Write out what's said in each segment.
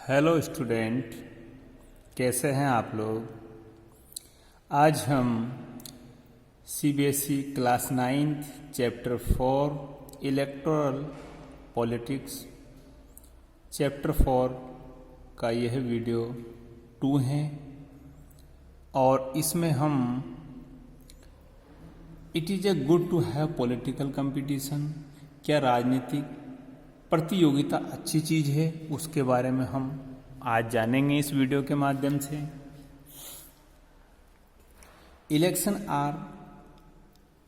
Hello student, कैसे हैं आप लोग। आज हम CBSE class 9 chapter 4 electoral politics chapter 4 का यह वीडियो 2 है और इसमें हम it is a good to have political competition, क्या राजनीतिक प्रतियोगिता अच्छी चीज़ है, उसके बारे में हम आज जानेंगे इस वीडियो के माध्यम से। Election are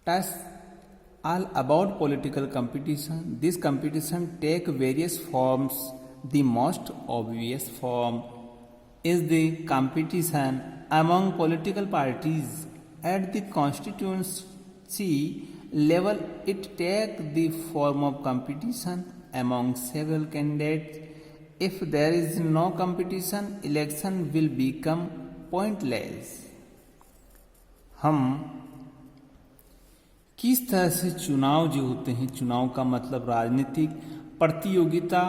touch all about political competition. This competition take various forms. The most obvious form is the competition among political parties at the constituency level. It take the form of competition among several candidates. If there is no competition, election will become pointless. हम किस तरह से चुनाव जो होते हैं, चुनाव का मतलब राजनीतिक प्रतियोगिता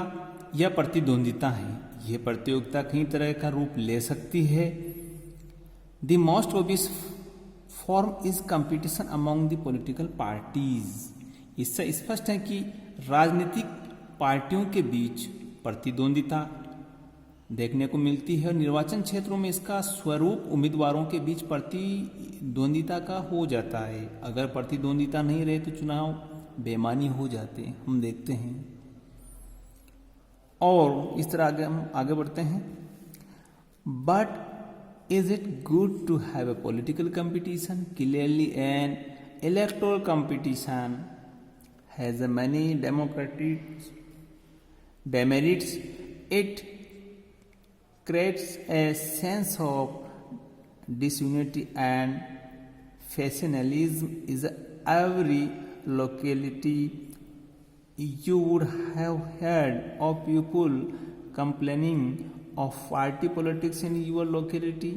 या प्रतिद्वंदिता है। यह प्रतियोगिता कई तरह का रूप ले सकती है। The most obvious form is competition among the political parties. इससे स्पष्ट है कि राजनीतिक पार्टियों के बीच प्रतिद्वंदिता देखने को मिलती है और निर्वाचन क्षेत्रों में इसका स्वरूप उम्मीदवारों के बीच प्रतिद्वंदिता का हो जाता है। अगर प्रतिद्वंदिता नहीं रहे तो चुनाव बेमानी हो जाते हैं, हम देखते हैं। और इस तरह हम आगे बढ़ते हैं। But is it good to have a political competition? Clearly an electoral competition has a many democratic demerits. It creates a sense of disunity and factionalism is every locality. You would have heard of people complaining of party politics in your locality.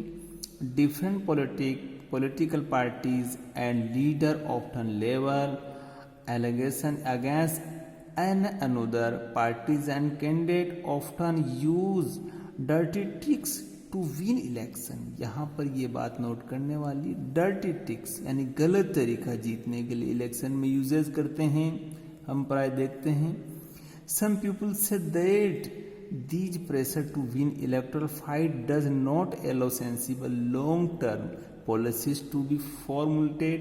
Different political parties and leaders often level allegations against another parties and candidate often use dirty tricks to win election. यहाँ पर ये बात note करने वाली, dirty tricks यानी गलत तरीका जीतने के लिए इलेक्शन में यूजेस करते हैं, हम प्राय देखते हैं। Some people say that these pressure to win electoral fight does not allow sensible long-term policies to be formulated.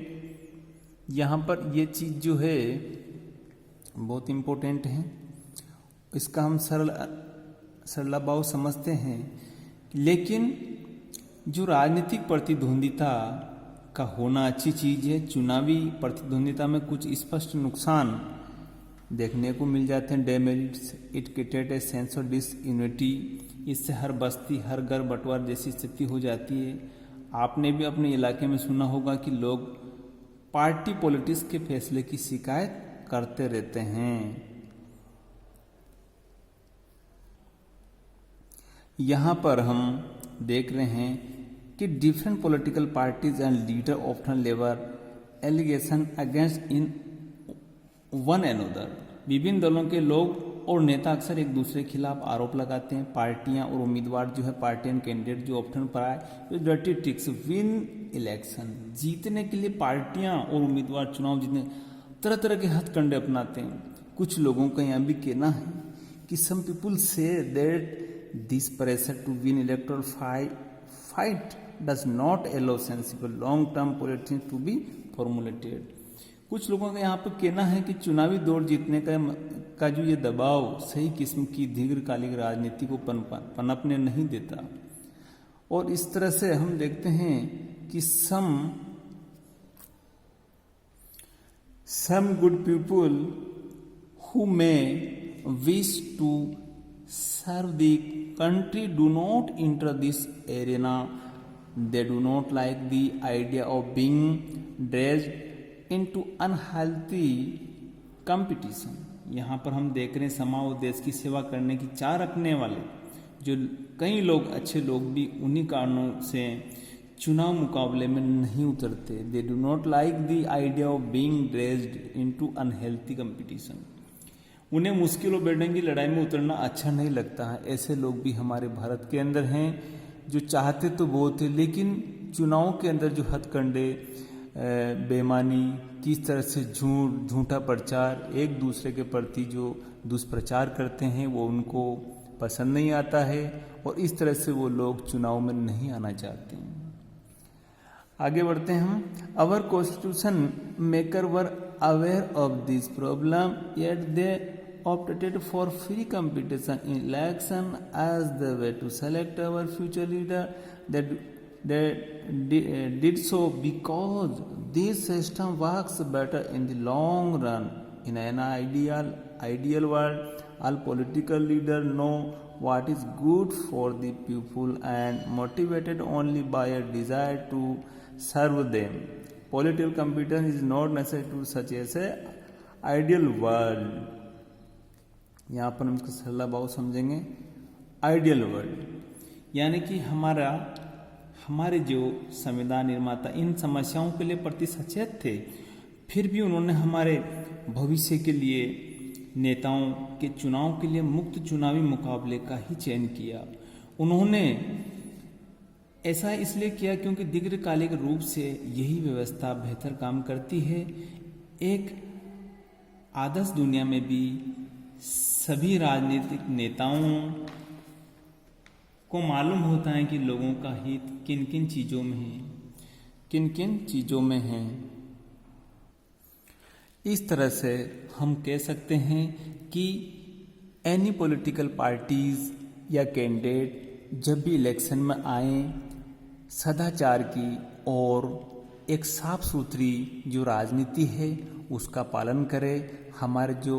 यहाँ पर ये चीज़ जो है बहुत इम्पोर्टेंट है, इसका हम सरल भाव समझते हैं। लेकिन जो राजनीतिक प्रतिद्वंदिता का होना अच्छी चीज़ है। चुनावी प्रतिद्वंदिता में कुछ स्पष्ट नुकसान देखने को मिल जाते हैं, demerits. It create a sense of disunity. इससे हर बस्ती हर घर बंटवार जैसी स्थिति हो जाती है। आपने भी अपने इलाके में सुना होगा कि लोग पार्टी पॉलिटिक्स के फैसले की शिकायत करते रहते हैं। यहां पर हम देख रहे हैं कि different political parties and leader often level allegation against in one another. विभिन्न दलों के लोग और नेता अक्सर एक दूसरे के खिलाफ आरोप लगाते हैं। पार्टियां और उम्मीदवार जो है, पार्टी एंड कैंडिडेट जो ऑप्शन पर आए, डर्टी ट्रिक्स विन इलेक्शन। जीतने के लिए पार्टियां और उम्मीदवार चुनाव जीतने तरह तरह के हथकंडे अपनाते हैं। कुछ लोगों का यहाँ भी कहना है कि some people say that this pressure to win electoral fight does not allow sensible long term politics to be formulated. कुछ लोगों का यहाँ पर कहना है कि चुनावी दौर जीतने का जो ये दबाव सही किस्म की दीर्घकालिक राजनीति को पनपने नहीं देता। और इस तरह से हम देखते हैं कि some good people who may wish to serve the country do not enter this arena. They do not like the idea of being dragged into unhealthy competition. यहाँ पर हम देख रहे हैं समाज और देश की सेवा करने की चाह रखने वाले जो कई लोग, अच्छे लोग भी उन्हीं कारणों से चुनाव मुकाबले में नहीं उतरते। They do not like the idea of being dragged into unhealthy competition. उन्हें मुश्किल और बेड़ंगी की लड़ाई में उतरना अच्छा नहीं लगता है। ऐसे लोग भी हमारे भारत के अंदर हैं जो चाहते तो बहुत थे, लेकिन चुनाव के अंदर जो हथकंडे, बेईमानी, किस तरह से झूठा प्रचार, एक दूसरे के प्रति जो दुष्प्रचार करते हैं वो उनको पसंद नहीं आता है और इस तरह से वो लोग चुनाव में नहीं आना चाहते हैं। आगे बढ़ते हैं हम। Our constitution maker were aware of this problem yet they opted for free competition in election as the way to select our future leader. They did so because this system works better in the long run. In an ideal world, all political leaders know what is good for the people and motivated only by a desire to serve them. Political competition is not necessary to such as a ideal world. यहाँ पर हम इसका सरला भाव समझेंगे। Ideal world यानी कि हमारे जो संविधान निर्माता इन समस्याओं के लिए प्रति सचेत थे, फिर भी उन्होंने हमारे भविष्य के लिए नेताओं के चुनाव के लिए मुक्त चुनावी मुकाबले का ही चयन किया। उन्होंने ऐसा इसलिए किया क्योंकि दीर्घकालिक रूप से यही व्यवस्था बेहतर काम करती है। एक आदर्श दुनिया में भी सभी राजनीतिक नेताओं को मालूम होता है कि लोगों का हित किन किन चीज़ों में है। इस तरह से हम कह सकते हैं कि एनी पॉलिटिकल पार्टीज या कैंडिडेट जब भी इलेक्शन में आए, सदाचार की और एक साफ सुथरी जो राजनीति है उसका पालन करे। हमारे जो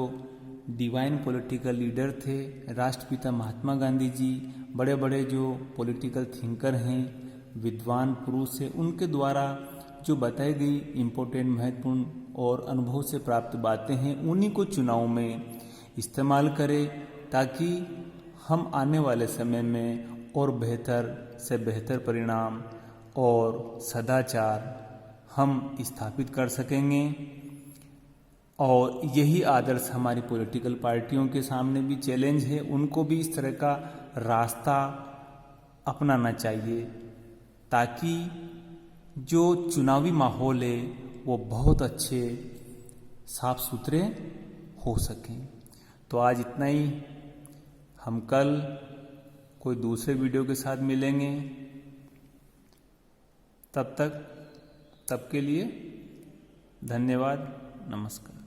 डिवाइन पॉलिटिकल लीडर थे, राष्ट्रपिता महात्मा गांधी जी, बड़े बड़े जो पॉलिटिकल थिंकर हैं, विद्वान पुरुष हैं, उनके द्वारा जो बताई गई इम्पोर्टेंट, महत्वपूर्ण और अनुभव से प्राप्त बातें हैं, उन्हीं को चुनाव में इस्तेमाल करें ताकि हम आने वाले समय में और बेहतर से बेहतर परिणाम और सदाचार हम स्थापित कर सकेंगे। और यही आदर्श हमारी पॉलिटिकल पार्टियों के सामने भी चैलेंज है, उनको भी इस तरह का रास्ता अपनाना चाहिए ताकि जो चुनावी माहौल है वो बहुत अच्छे साफ सुथरे हो सकें। तो आज इतना ही। हम कल कोई दूसरे वीडियो के साथ मिलेंगे। तब के लिए धन्यवाद। नमस्कार।